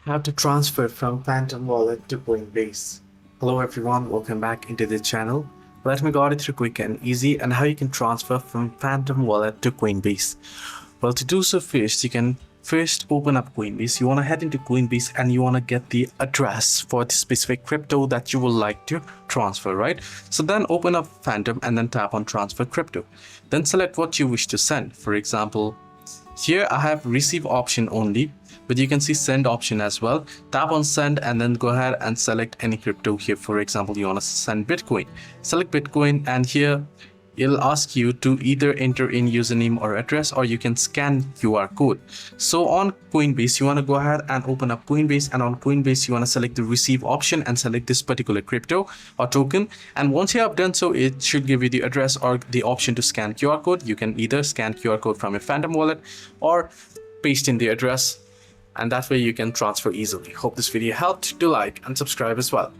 How to transfer from Phantom Wallet to Coinbase. Hello everyone, welcome back into the channel. Let me guide you through quick and easy and how you can transfer from Phantom Wallet to Coinbase. Well, to do so first, you can first open up Coinbase. You want to head into Coinbase and you want to get the address for the specific crypto that you would like to transfer, right? So then open up Phantom and then tap on transfer crypto. Then select what you wish to send. For example, here I have receive option only, but you can see send option as well. Tap on send and then go ahead and select any crypto here. For example, you want to send Bitcoin. Select Bitcoin and here it'll ask you to either enter in username or address, or you can scan QR code. So on Coinbase, you want to go ahead and open up Coinbase, and on Coinbase, you want to select the receive option and select this particular crypto or token. And once you have done so, it should give you the address or the option to scan QR code. You can either scan QR code from your Phantom wallet or paste in the address, and that way you can transfer easily. Hope this video helped. Do like and subscribe as well.